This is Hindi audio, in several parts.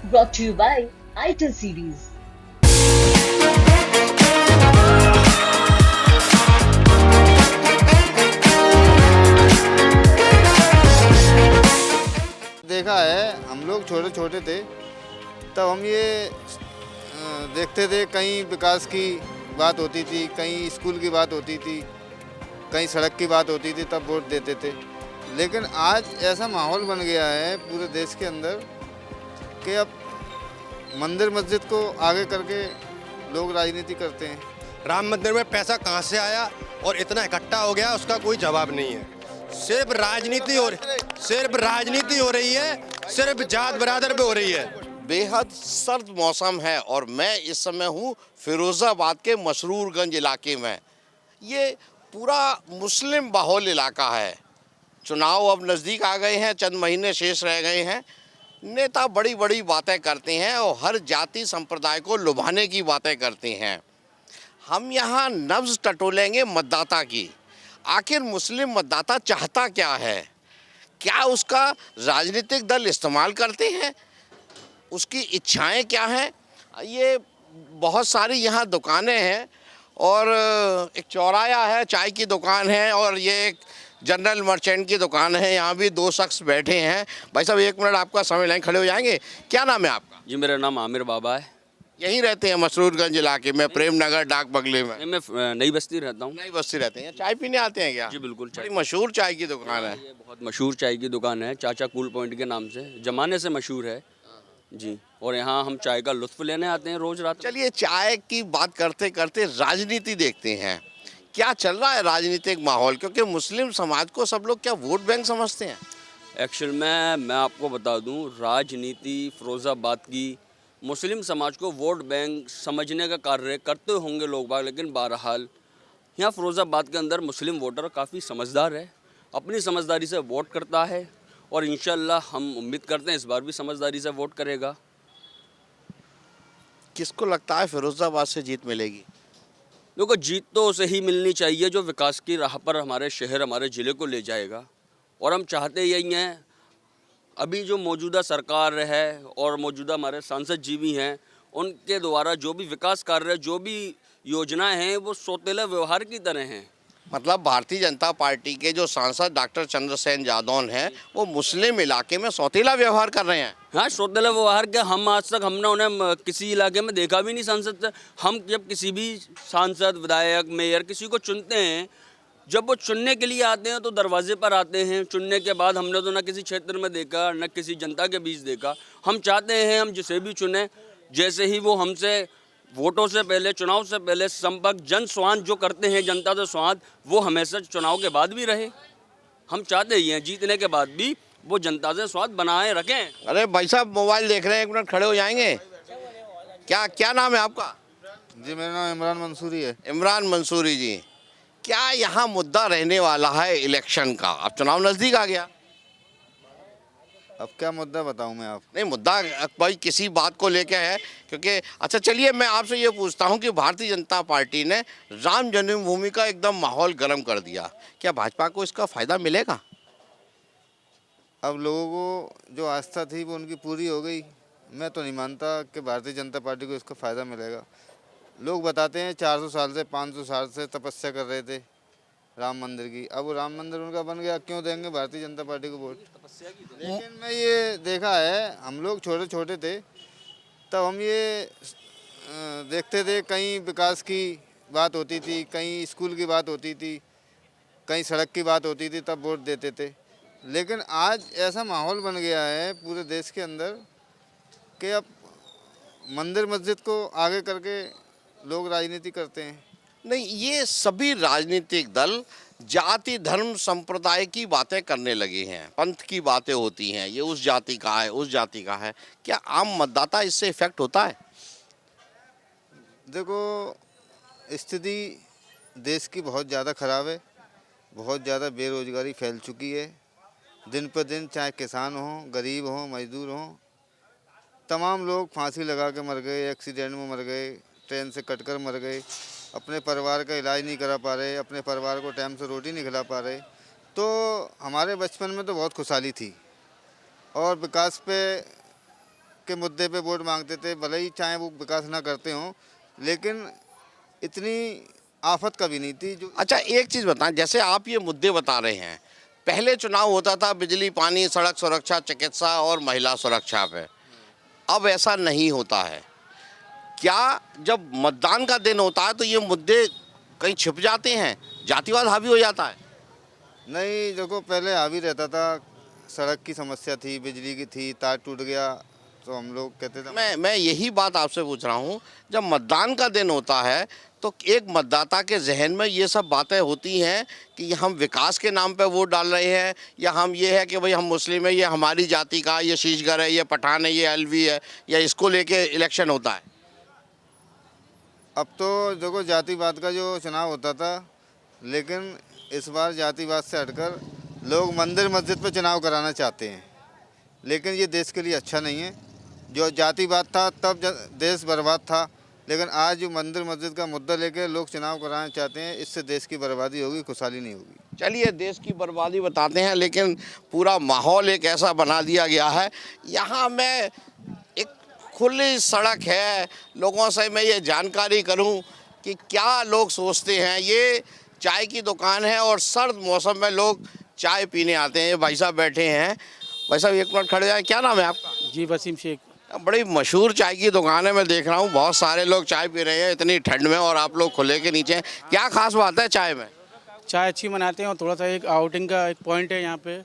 brought to you by ITIL series. देखा है, हम लोग छोटे छोटे थे तब हम ये देखते थे, कहीं विकास की बात होती थी, कहीं स्कूल की बात होती थी, कहीं सड़क की बात होती थी, तब वोट देते थे। लेकिन आज ऐसा माहौल बन गया है पूरे देश के अंदर कि अब मंदिर मस्जिद को आगे करके लोग राजनीति करते हैं। राम मंदिर में पैसा कहाँ से आया और इतना इकट्ठा हो गया, उसका कोई जवाब नहीं है। सिर्फ राजनीति हो रही है, सिर्फ जात बरादर पे हो रही है। बेहद सर्द मौसम है और मैं इस समय हूँ फिरोज़ाबाद के मसरूरगंज इलाके में। ये पूरा मुस्लिम बाहुल इलाका है। चुनाव अब नज़दीक आ गए हैं, चंद महीने शेष रह गए हैं। नेता बड़ी बड़ी बातें करते हैं और हर जाति संप्रदाय को लुभाने की बातें करते हैं। हम यहाँ नब्ज़ टटोलेंगे मतदाता की। आखिर मुस्लिम मतदाता चाहता क्या है? क्या उसका राजनीतिक दल इस्तेमाल करते हैं? उसकी इच्छाएं क्या हैं? ये बहुत सारी यहाँ दुकानें हैं और एक चौराया है, चाय की दुकान है और ये एक जनरल मर्चेंट की दुकान है। यहाँ भी दो शख्स बैठे हैं। भाई साहब, एक मिनट आपका समय लें, खड़े हो जाएंगे। क्या नाम है आपका? जी, मेरा नाम आमिर बाबा है। यहीं रहते हैं मसरूरगंज इलाके में, प्रेम नगर डाक बंगले में? मैं नई बस्ती रहता हूँ। नई बस्ती रहते हैं। चाय पीने आते हैं क्या? जी बिल्कुल। बड़ी मशहूर चाय की दुकान है। ये बहुत मशहूर चाय की दुकान है, चाचा कूल पॉइंट के नाम से, ज़माने से मशहूर है जी। और यहाँ हम चाय का लुत्फ़ लेने आते हैं रोज़ रात। चलिए, चाय की बात करते करते राजनीति देखते हैं। क्या चल रहा है राजनीतिक माहौल? क्योंकि मुस्लिम समाज को सब लोग क्या वोट बैंक समझते हैं? एक्चुअल में मैं आपको बता दूँ, राजनीति फिरोज़ाबाद की मुस्लिम समाज को वोट बैंक समझने का कार्य करते होंगे लोग बाग, लेकिन बहरहाल यहाँ फिरोज़ाबाद के अंदर मुस्लिम वोटर काफ़ी समझदार है, अपनी समझदारी से वोट करता है और इंशाल्लाह हम उम्मीद करते हैं इस बार भी समझदारी से वोट करेगा। किसको लगता है फिरोजाबाद से जीत मिलेगी? देखो, जीत तो उसे ही मिलनी चाहिए जो विकास की राह पर हमारे शहर, हमारे ज़िले को ले जाएगा। और हम चाहते यही हैं, अभी जो मौजूदा सरकार है और मौजूदा हमारे सांसद जी भी हैं, उनके द्वारा जो भी विकास कार्य, जो भी योजनाएं हैं, वो सौतेला व्यवहार की तरह हैं। मतलब भारतीय जनता पार्टी के जो सांसद डॉक्टर चंद्रसेन जादौन हैं, वो मुस्लिम इलाके में सौतेला व्यवहार कर रहे हैं। हाँ, सौतेला व्यवहार के हम आज तक हमने उन्हें किसी इलाके में देखा भी नहीं सांसद से। हम जब किसी भी सांसद, विधायक, मेयर किसी को चुनते हैं, जब वो चुनने के लिए आते हैं तो दरवाजे पर आते हैं। चुनने के बाद हमने तो ना किसी क्षेत्र में देखा, न किसी जनता के बीच देखा। हम चाहते हैं हम जिसे भी चुने, जैसे ही वो हमसे वोटों से पहले, चुनाव से पहले संपर्क, जन संवाद जो करते हैं, जनता से संवाद, वो हमेशा चुनाव के बाद भी रहे। हम चाहते ही हैं जीतने के बाद भी वो जनता से संवाद बनाए रखें। अरे भाई साहब, मोबाइल देख रहे हैं, एक मिनट खड़े हो जाएंगे। क्या क्या नाम है आपका? जी, मेरा नाम इमरान मंसूरी है। इमरान मंसूरी जी, क्या यहाँ मुद्दा रहने वाला है इलेक्शन का? अब चुनाव नज़दीक आ गया। अब क्या मुद्दा बताऊं मैं आप? नहीं, मुद्दा भाई किसी बात को लेके है, क्योंकि अच्छा चलिए मैं आपसे ये पूछता हूँ कि भारतीय जनता पार्टी ने राम जन्मभूमि का एकदम माहौल गर्म कर दिया। क्या भाजपा को इसका फ़ायदा मिलेगा? अब लोगों को जो आस्था थी वो उनकी पूरी हो गई। मैं तो नहीं मानता कि भारतीय जनता पार्टी को इसका फ़ायदा मिलेगा। लोग बताते हैं 400 साल से, 500 साल से तपस्या कर रहे थे राम मंदिर की। अब वो राम मंदिर उनका बन गया, क्यों देंगे भारतीय जनता पार्टी को वोट? लेकिन मैं ये देखा है, हम लोग छोटे छोटे थे तब हम ये देखते थे, कहीं विकास की बात होती थी, कहीं स्कूल की बात होती थी, कहीं सड़क की बात होती थी, तब वोट देते थे। लेकिन आज ऐसा माहौल बन गया है पूरे देश के अंदर कि अब मंदिर मस्जिद को आगे करके लोग राजनीति करते हैं। नहीं, ये सभी राजनीतिक दल जाति, धर्म, संप्रदाय की बातें करने लगे हैं। पंथ की बातें होती हैं, ये उस जाति का है, उस जाति का है। क्या आम मतदाता इससे इफेक्ट होता है? देखो, स्थिति देश की बहुत ज़्यादा ख़राब है। बहुत ज़्यादा बेरोज़गारी फैल चुकी है। दिन पर दिन चाहे किसान हों, गरीब हों, मजदूर हों, तमाम लोग फांसी लगा के मर गए, एक्सीडेंट में मर गए, ट्रेन से कटकर मर गए, अपने परिवार का इलाज नहीं करा पा रहे, अपने परिवार को टाइम से रोटी नहीं खिला पा रहे। तो हमारे बचपन में तो बहुत खुशहाली थी और विकास पे के मुद्दे पे वोट मांगते थे, भले ही चाहे वो विकास ना करते हों, लेकिन इतनी आफत कभी नहीं थी जो। अच्छा, एक चीज़ बताएं, जैसे आप ये मुद्दे बता रहे हैं, पहले चुनाव होता था बिजली, पानी, सड़क सुरक्षा, चिकित्सा और महिला सुरक्षा पे, अब ऐसा नहीं होता है। क्या जब मतदान का दिन होता है तो ये मुद्दे कहीं छिप जाते हैं, जातिवाद हावी हो जाता है? नहीं, देखो पहले हावी रहता था, सड़क की समस्या थी, बिजली की थी, तार टूट गया तो हम लोग कहते थे। मैं यही बात आपसे पूछ रहा हूँ, जब मतदान का दिन होता है तो एक मतदाता के जहन में ये सब बातें होती हैं कि हम विकास के नाम पे वोट डाल रहे हैं, या हम ये है कि भाई हम मुस्लिम है, ये हमारी जाति का, ये शीशगढ़ है, ये पठान है, ये अलवी है, या इसको लेके इलेक्शन होता है? अब तो देखो जातिवाद का जो चुनाव होता था, लेकिन इस बार जातिवाद से हटकर लोग मंदिर मस्जिद पे चुनाव कराना चाहते हैं, लेकिन ये देश के लिए अच्छा नहीं है। जो जातिवाद था तब देश बर्बाद था, लेकिन आज जो मंदिर मस्जिद का मुद्दा लेकर लोग चुनाव कराना चाहते हैं, इससे देश की बर्बादी होगी, खुशहाली नहीं होगी। चलिए, देश की बर्बादी बताते हैं, लेकिन पूरा माहौल एक ऐसा बना दिया गया है। यहाँ मैं एक खुली सड़क है, लोगों से मैं ये जानकारी करूं कि क्या लोग सोचते हैं। ये चाय की दुकान है और सर्द मौसम में लोग चाय पीने आते हैं। ये भाई साहब बैठे हैं। भाई साहब एक मिनट खड़े जाए, क्या नाम है आपका? जी वसीम शेख। बड़ी मशहूर चाय की दुकान है, मैं देख रहा हूँ बहुत सारे लोग चाय पी रहे हैं इतनी ठंड में, और आप लोग खुले के नीचे हैं। क्या खास बात है चाय में? चाय अच्छी बनाते हैं और थोड़ा सा एक आउटिंग का एक पॉइंट है यहाँ पे,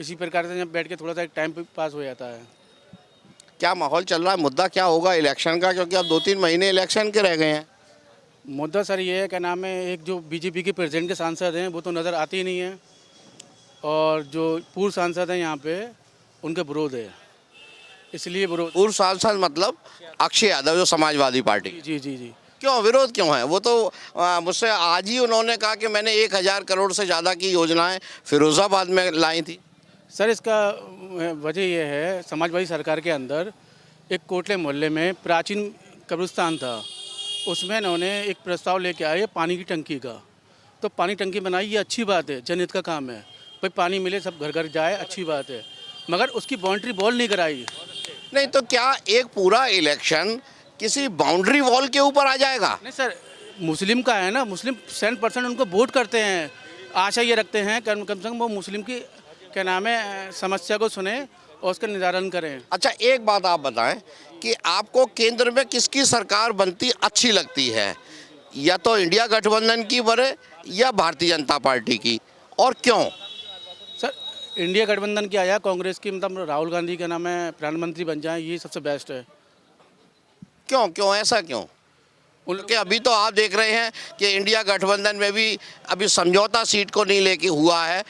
इसी प्रकार से यहाँ बैठ के थोड़ा सा एक टाइम पास हो जाता है। क्या माहौल चल रहा है, मुद्दा क्या होगा इलेक्शन का, क्योंकि अब 2-3 महीने इलेक्शन के रह गए हैं? मुद्दा सर ये है, क्या नाम है, एक जो बीजेपी के प्रेसिडेंट के सांसद हैं वो तो नज़र आते ही नहीं हैं, और जो पूर्व सांसद हैं यहाँ पे उनके विरोध है, इसलिए विरोध। पूर्व सांसद मतलब अक्षय यादव, जो समाजवादी पार्टी। जी जी जी। क्यों विरोध क्यों है? वो तो मुझसे आज ही उन्होंने कहा कि मैंने 1000 करोड़ से ज़्यादा की योजनाएं फिरोजाबाद में लाई थी। सर इसका वजह यह है, समाजवादी सरकार के अंदर एक कोटले मोहल्ले में प्राचीन कब्रिस्तान था, उसमें उन्होंने एक प्रस्ताव लेके आए पानी की टंकी का। तो पानी टंकी बनाई, ये अच्छी बात है, जनहित का काम है, भाई पानी मिले, सब घर घर जाए, अच्छी बात है, मगर उसकी बाउंड्री वॉल नहीं कराई। नहीं तो क्या एक पूरा इलेक्शन किसी बाउंड्री वॉल के ऊपर आ जाएगा? नहीं सर, मुस्लिम का है ना, मुस्लिम 100% उनको वोट करते हैं, आशा ये रखते हैं कम से कम वो मुस्लिम की क्या नाम है समस्या को सुने और उसका निवारण करें। अच्छा, एक बात आप बताएं कि आपको केंद्र में किसकी सरकार बनती अच्छी लगती है, या तो इंडिया गठबंधन की बने या भारतीय जनता पार्टी की, और क्यों? सर इंडिया गठबंधन की आया, कांग्रेस की मतलब राहुल गांधी का नाम है प्रधानमंत्री बन जाए, ये सबसे बेस्ट है। क्यों ऐसा क्यों? उनके अभी तो आप देख रहे हैं कि इंडिया गठबंधन में भी अभी समझौता सीट को नहीं लेके हुआ है।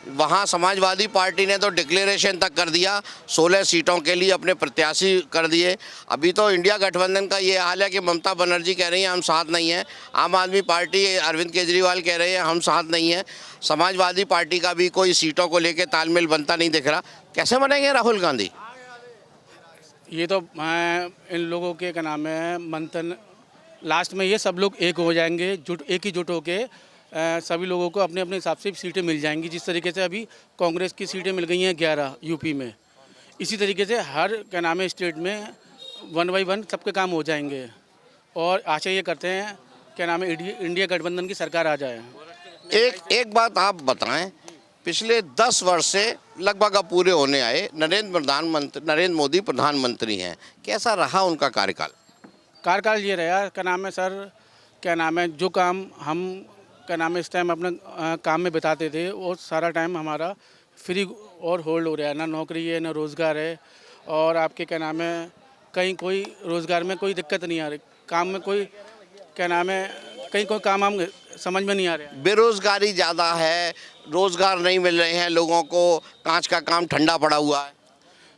वहाँ समाजवादी पार्टी ने तो डिक्लेरेशन तक कर दिया, 16 सीटों के लिए अपने प्रत्याशी कर दिए। अभी तो इंडिया गठबंधन का ये हाल है कि ममता बनर्जी कह रही हैं हम साथ नहीं हैं, आम आदमी पार्टी अरविंद केजरीवाल कह रहे हैं हम साथ नहीं हैं, समाजवादी पार्टी का भी कोई सीटों को लेकर तालमेल बनता नहीं दिख रहा। कैसे बनेंगे राहुल गांधी? ये तो इन लोगों के क्या नाम है मंथन, लास्ट में ये सब लोग एक हो जाएंगे, एक ही जुट होके सभी लोगों को अपने अपने हिसाब से सीटें मिल जाएंगी। जिस तरीके से अभी कांग्रेस की सीटें मिल गई हैं 11 यूपी में, इसी तरीके से हर क्या नाम है स्टेट में 1 by 1 सबके काम हो जाएंगे, और आशा ये करते हैं क्या नाम है इंडिया गठबंधन की सरकार आ जाए। एक बात आप बताएं, पिछले 10 वर्ष से लगभग अब पूरे होने आए, नरेंद्र मोदी प्रधानमंत्री हैं, कैसा रहा उनका कार्यकाल? ये रहा क्या नाम है सर, क्या नाम है जो काम हम क्या नाम है इस टाइम अपने काम में बिताते थे, वो सारा टाइम हमारा फ्री और होल्ड हो रहा है, ना नौकरी है ना रोज़गार है, और आपके क्या नाम है कहीं कोई रोज़गार में कोई दिक्कत नहीं आ रही, काम में कोई क्या नाम है कहीं कोई काम हम समझ में नहीं आ रहा है। बेरोज़गारी ज़्यादा है, रोज़गार नहीं मिल रहे हैं लोगों को, कांच का काम ठंडा पड़ा हुआ है।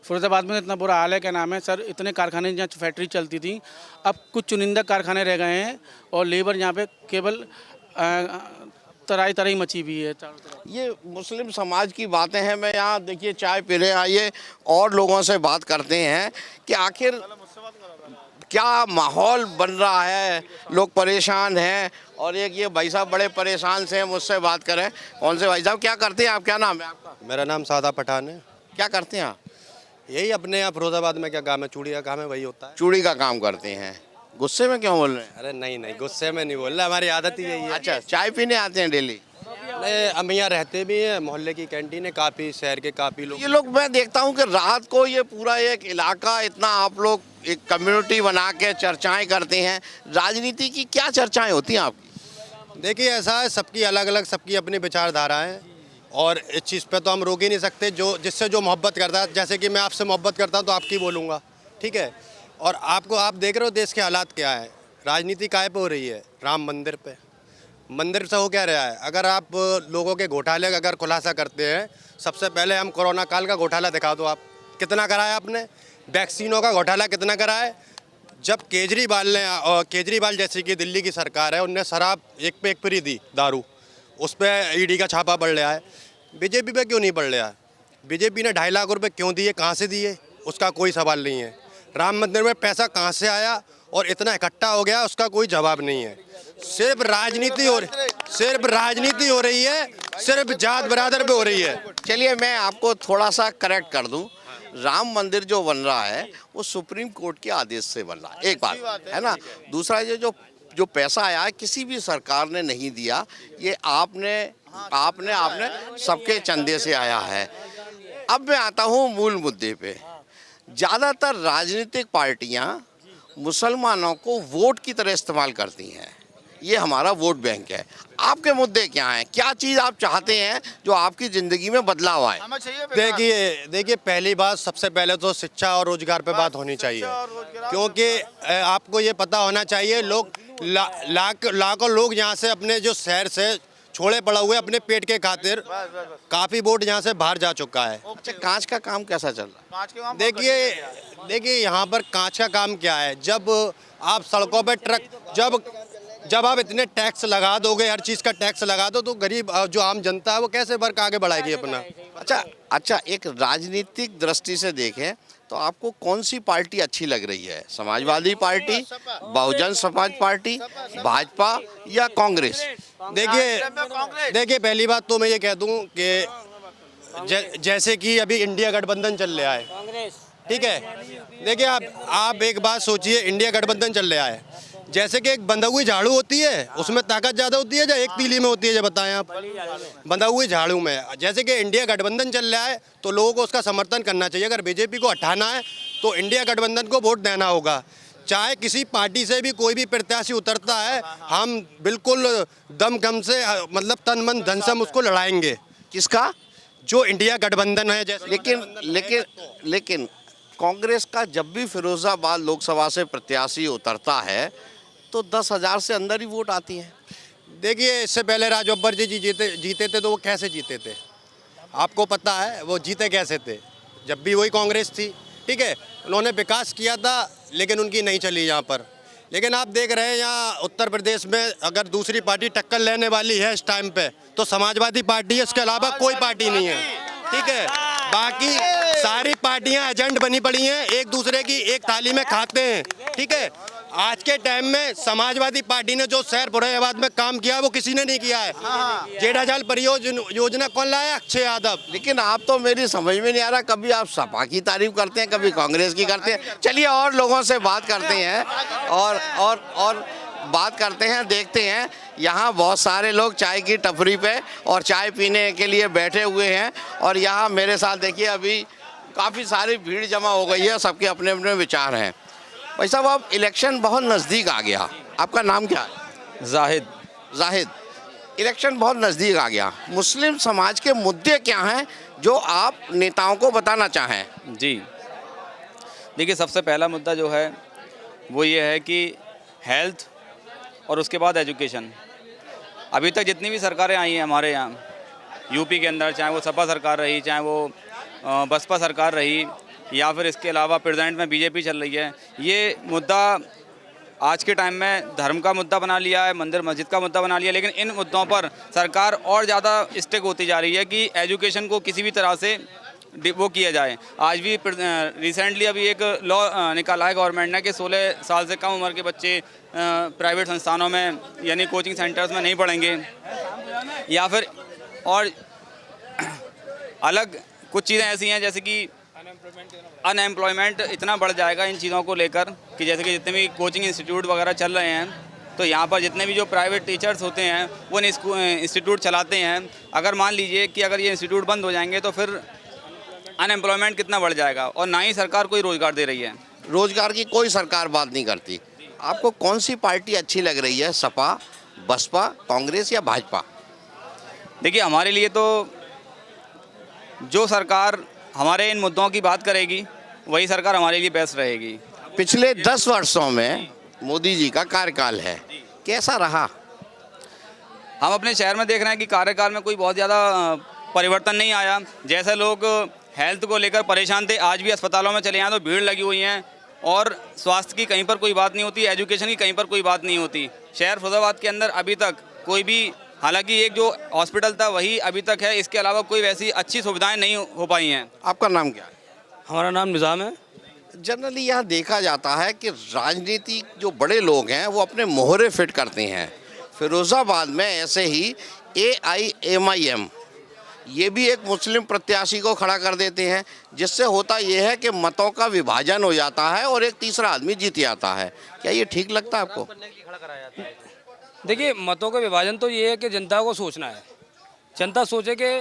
फिरोजाबाद में इतना बुरा हाल है, क्या नाम है सर, इतने कारखाने जहाँ फैक्ट्री चलती थी अब कुछ चुनिंदा कारखाने रह गए हैं, और लेबर यहाँ पे केवल तराई मची हुई है चारों तरफ। ये मुस्लिम समाज की बातें हैं। मैं यहाँ देखिए चाय पीने आइए और लोगों से बात करते हैं कि आखिर क्या माहौल बन रहा है, लोग परेशान हैं, और एक ये भाई साहब बड़े परेशान से हैं, मुझसे बात करें। कौन से भाई साहब, क्या करते हैं आप, क्या नाम है आपका? मेरा नाम सादा पठान है। क्या करते हैं आप? यही अपने यहाँ फिरोजाबाद में क्या काम है, चूड़ी का काम है, वही होता है। चूड़ी का काम करते हैं, गुस्से में क्यों बोल रहे हैं? अरे नहीं नहीं, गुस्से में नहीं बोल रहे, हमारी आदत ही यही है। अच्छा, चाय पीने आते हैं डेली? नहीं, हम यहाँ रहते भी हैं, मोहल्ले की कैंटीन है, काफ़ी शहर के काफ़ी लोग। ये लोग, मैं देखता हूँ कि रात को ये पूरा एक इलाका, इतना आप लोग एक कम्युनिटी बना के चर्चाएं करते हैं। राजनीति की क्या चर्चाएं होती हैं आपकी? देखिए ऐसा है, सबकी अलग अलग, सबकी अपनी विचारधारा है और इस चीज़ पे तो हम रोक ही नहीं सकते। जो जिससे जो मोहब्बत करता है, जैसे कि मैं आपसे मोहब्बत करता हूँ तो आपकी बोलूँगा, ठीक है। और आप देख रहे हो देश के हालात क्या है, राजनीति काय पे हो रही है? राम मंदिर पे। मंदिर से हो क्या रहा है? अगर आप लोगों के घोटाले का अगर खुलासा करते हैं, सबसे पहले हम कोरोना काल का घोटाला दिखा दो, आप कितना कराया आपने? वैक्सीनों का घोटाला कितना कराया? जब केजरीवाल जैसी कि दिल्ली की सरकार है, उनने शराब एक पे एक फ्री दी, दारू, उस पर ईडी का छापा पड़ रहा है। बीजेपी पे क्यों नहीं पड़ रहा है? बीजेपी ने 2.5 लाख रुपए क्यों दिए, कहाँ से दिए, उसका कोई सवाल नहीं है। राम मंदिर में पैसा कहाँ से आया और इतना इकट्ठा हो गया, उसका कोई जवाब नहीं है। सिर्फ राजनीति हो रही है, सिर्फ जात बरादर पे हो रही है। चलिए मैं आपको थोड़ा सा करेक्ट कर दूं, राम मंदिर जो बन रहा है वो सुप्रीम कोर्ट के आदेश से बन रहा है, एक बात है ना। दूसरा, ये जो पैसा आया है किसी भी सरकार ने नहीं दिया, ये आपने सबके चंदे से आया है। अब मैं आता हूँ मूल मुद्दे पे। ज़्यादातर राजनीतिक पार्टियाँ मुसलमानों को वोट की तरह इस्तेमाल करती हैं, ये हमारा वोट बैंक है। आपके मुद्दे क्या हैं? क्या चीज़ आप चाहते हैं जो आपकी ज़िंदगी में बदलाव आए? देखिए पहली बात, सबसे पहले तो शिक्षा और रोजगार पे बात होनी चाहिए, क्योंकि आपको ये पता होना चाहिए, लोग लाखों लोग यहाँ से अपने जो शहर से छोड़े पड़ा हुए अपने पेट के खातिर, काफ़ी वोट यहाँ से बाहर जा चुका है। अच्छा, कांच का काम कैसा चल रहा है? देखिए यहाँ पर कांच का काम क्या है, जब आप सड़कों पे ट्रक, जब आप इतने टैक्स लगा दोगे, हर चीज़ का टैक्स लगा दो, तो गरीब जो आम जनता है वो कैसे वर्क आगे बढ़ाएगी अपना? अच्छा, एक राजनीतिक दृष्टि से देखें तो आपको कौन सी पार्टी अच्छी लग रही है? समाजवादी पार्टी, बहुजन समाज पार्टी, भाजपा या कांग्रेस? देखिए पहली बात तो मैं ये कह दूं कि जैसे कि अभी इंडिया गठबंधन चल रहा है, ठीक है। देखिए आप एक बात सोचिए, इंडिया गठबंधन चल रहा है, जैसे कि एक बंधा हुई झाड़ू होती है, उसमें ताकत ज़्यादा होती है या एक तीली में होती है, जो बताएं आप? बंधा हुई झाड़ू में। जैसे कि इंडिया गठबंधन चल रहा है तो लोगों को उसका समर्थन करना चाहिए। अगर बीजेपी को हटाना है तो इंडिया गठबंधन को वोट देना होगा। चाहे किसी पार्टी से भी कोई भी प्रत्याशी उतरता है, हम बिल्कुल दमखम से, मतलब तन मन धन से हम उसको लड़ाएंगे। किसका? जो इंडिया गठबंधन है। जैसे लेकिन कांग्रेस का जब भी फिरोजाबाद लोकसभा से प्रत्याशी उतरता है तो 10,000 से अंदर ही वोट आती हैं। देखिए इससे पहले राज बब्बर जी जीते थे तो वो कैसे जीते थे? आपको पता है वो जीते कैसे थे? जब भी वही कांग्रेस थी, ठीक है। उन्होंने विकास किया था लेकिन उनकी नहीं चली यहाँ पर। लेकिन आप देख रहे हैं यहाँ उत्तर प्रदेश में अगर दूसरी पार्टी टक्कर लेने वाली है इस टाइम पे तो समाजवादी पार्टी है, इसके अलावा कोई पार्टी नहीं है, ठीक है। बाकी सारी पार्टियां एजेंट बनी पड़ी हैं, एक दूसरे की एक थाली में खाते हैं, ठीक है। आज के टाइम में समाजवादी पार्टी ने जो शहर फुरैयाबाद में काम किया वो किसी ने नहीं किया है। जेठा जाल परियोजना कौन लाया? अक्षय यादव। लेकिन आप तो मेरी समझ में नहीं आ रहा, कभी आप सपा की तारीफ करते हैं, कभी कांग्रेस की करते हैं। चलिए और लोगों से बात करते हैं और बात करते हैं, देखते हैं। यहाँ बहुत सारे लोग चाय की टपरी पे और चाय पीने के लिए बैठे हुए हैं और यहाँ मेरे साथ देखिए अभी काफ़ी सारी भीड़ जमा हो गई है, सबके अपने अपने विचार हैं। भाई साहब, अब इलेक्शन बहुत नज़दीक आ गया, आपका नाम क्या है? जाहिद। इलेक्शन बहुत नज़दीक आ गया, मुस्लिम समाज के मुद्दे क्या हैं जो आप नेताओं को बताना चाहें? जी देखिए, सबसे पहला मुद्दा जो है वो ये है कि हेल्थ और उसके बाद एजुकेशन। अभी तक जितनी भी सरकारें आई हैं हमारे यहाँ यूपी के अंदर, चाहे वो सपा सरकार रही, चाहे वो बसपा सरकार रही, या फिर इसके अलावा प्रेजेंट में बीजेपी चल रही है, ये मुद्दा आज के टाइम में धर्म का मुद्दा बना लिया है, मंदिर मस्जिद का मुद्दा बना लिया। लेकिन इन मुद्दों पर सरकार और ज़्यादा स्टिक होती जा रही है कि एजुकेशन को किसी भी तरह से वो किया जाए। आज भी रिसेंटली अभी एक लॉ निकाला है गवर्नमेंट ने कि 16 साल से कम उम्र के बच्चे प्राइवेट संस्थानों में यानी कोचिंग सेंटर्स में नहीं पढ़ेंगे, या फिर और अलग कुछ चीज़ें ऐसी हैं जैसे कि अनएम्प्लॉयमेंट इतना बढ़ जाएगा इन चीज़ों को लेकर कि जैसे कि जितने भी कोचिंग इंस्टीट्यूट वगैरह चल रहे हैं, तो यहाँ पर जितने भी जो प्राइवेट टीचर्स होते हैं वो इंस्टीट्यूट चलाते हैं। अगर मान लीजिए कि अगर ये इंस्टीट्यूट बंद हो जाएंगे तो फिर अनएम्प्लॉयमेंट कितना बढ़ जाएगा, और ना ही सरकार कोई रोज़गार दे रही है। रोजगार की कोई सरकार बात नहीं करती। आपको कौन सी पार्टी अच्छी लग रही है, सपा, बसपा, कांग्रेस या भाजपा? देखिए, हमारे लिए तो जो सरकार हमारे इन मुद्दों की बात करेगी वही सरकार हमारे लिए बेस्ट रहेगी। पिछले 10 वर्षों में मोदी जी का कार्यकाल है, कैसा रहा? हम अपने शहर में देख रहे हैं कि कार्यकाल में कोई बहुत ज़्यादा परिवर्तन नहीं आया। जैसे लोग हेल्थ को लेकर परेशान थे, आज भी अस्पतालों में चले जाएं तो भीड़ लगी हुई है, और स्वास्थ्य की कहीं पर कोई बात नहीं होती, एजुकेशन की कहीं पर कोई बात नहीं होती। शहर फिरोजाबाद के अंदर अभी तक कोई भी, हालांकि एक जो हॉस्पिटल था वही अभी तक है, इसके अलावा कोई वैसी अच्छी सुविधाएं नहीं हो पाई हैं। आपका नाम क्या है? हमारा नाम निज़ाम है। जनरली यहाँ देखा जाता है कि राजनीति जो बड़े लोग हैं वो अपने मोहरे फिट करते हैं। फिरोज़ाबाद में ऐसे ही AIMIM ये भी एक मुस्लिम प्रत्याशी को खड़ा कर देते हैं, जिससे होता यह है कि मतों का विभाजन हो जाता है और एक तीसरा आदमी जीत जाता है। क्या ये ठीक लगता है आपको? देखिए, मतों का विभाजन तो ये है कि जनता को सोचना है। जनता सोचे कि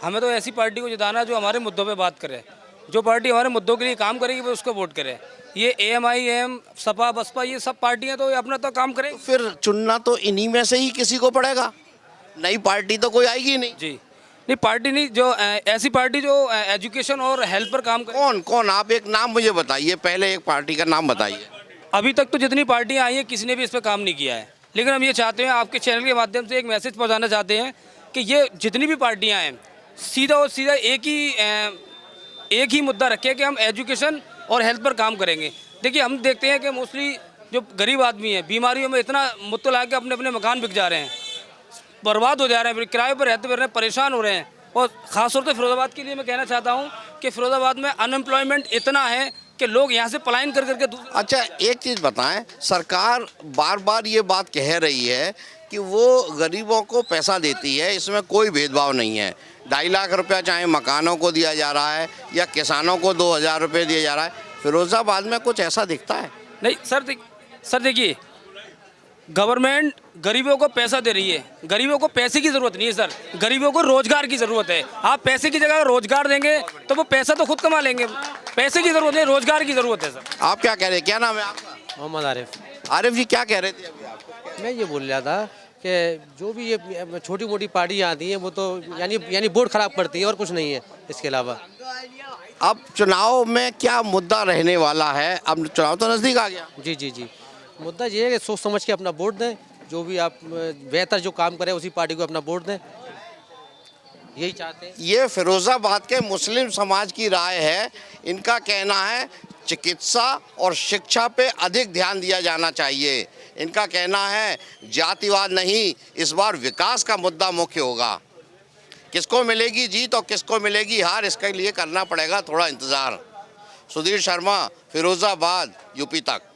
हमें तो ऐसी पार्टी को जिताना है जो हमारे मुद्दों पे बात करे, जो पार्टी हमारे मुद्दों के लिए काम करेगी वो उसको वोट करे। ये AMIM, सपा, बसपा, ये सब पार्टियां तो अपना तो काम करें। फिर चुनना तो इन्हीं में से ही किसी को पड़ेगा, नई पार्टी तो कोई आएगी नहीं। जी नहीं, पार्टी नहीं, जो ऐसी पार्टी जो एजुकेशन और हेल्थ पर काम करे। कौन कौन? आप एक नाम मुझे बताइए, पहले एक पार्टी का नाम बताइए। अभी तक तो जितनी पार्टियां आई हैं किसी ने भी इस पर काम नहीं किया है, लेकिन हम ये चाहते हैं, आपके चैनल के माध्यम से एक मैसेज पहुँचाना चाहते हैं कि ये जितनी भी पार्टियाँ हैं सीधा और सीधा एक ही मुद्दा रखे कि हम एजुकेशन और हेल्थ पर काम करेंगे। देखिए, हम देखते हैं कि मोस्टली जो गरीब आदमी है बीमारियों में इतना मुब्तला है कि अपने अपने मकान बिक जा रहे हैं, बर्बाद हो जा रहे हैं, फिर किराए पर रहते हुए परेशान हो रहे हैं। और ख़ासतौर से फिरोज़ाबाद के लिए मैं कहना चाहता हूँ कि फिरोज़ाबाद में अनएम्प्लॉयमेंट इतना है कि लोग यहाँ से पलायन कर करके। अच्छा, एक चीज़ बताएं, सरकार बार बार ये बात कह रही है कि वो गरीबों को पैसा देती है, इसमें कोई भेदभाव नहीं है। 2.5 लाख रुपया चाहे मकानों को दिया जा रहा है या किसानों को 2,000 रुपये दिया जा रहा है। फिरोज़ाबाद में कुछ ऐसा दिखता है? नहीं सर, देखिए, गवर्नमेंट गरीबों को पैसा दे रही है। गरीबों को पैसे की ज़रूरत नहीं है सर, गरीबों को रोज़गार की ज़रूरत है। आप पैसे की जगह रोज़गार देंगे तो वो पैसा तो खुद कमा लेंगे। पैसे की ज़रूरत नहीं, रोज़गार की ज़रूरत है सर। आप क्या कह रहे हैं? क्या नाम है आपका? मोहम्मद आरिफ। आरिफ जी, क्या कह रहे थे अभी आप? मैं ये बोल रहा था कि जो भी ये छोटी मोटी पार्टियाँ आती हैं वो तो यानी वोट खराब करती हैं और कुछ नहीं है इसके अलावा। अब चुनाव में क्या मुद्दा रहने वाला है? अब चुनाव तो नज़दीक आ गया। जी, मुद्दा ये है कि सोच समझ के अपना वोट दें, जो भी आप बेहतर जो काम करे उसी पार्टी को अपना वोट दें, यही चाहते हैं। ये फिरोज़ाबाद के मुस्लिम समाज की राय है। इनका कहना है चिकित्सा और शिक्षा पे अधिक ध्यान दिया जाना चाहिए। इनका कहना है जातिवाद नहीं, इस बार विकास का मुद्दा मुख्य होगा। किसको मिलेगी जीत और किसको मिलेगी हार, इसके लिए करना पड़ेगा थोड़ा इंतज़ार। सुधीर शर्मा, फिरोज़ाबाद, यूपी तक।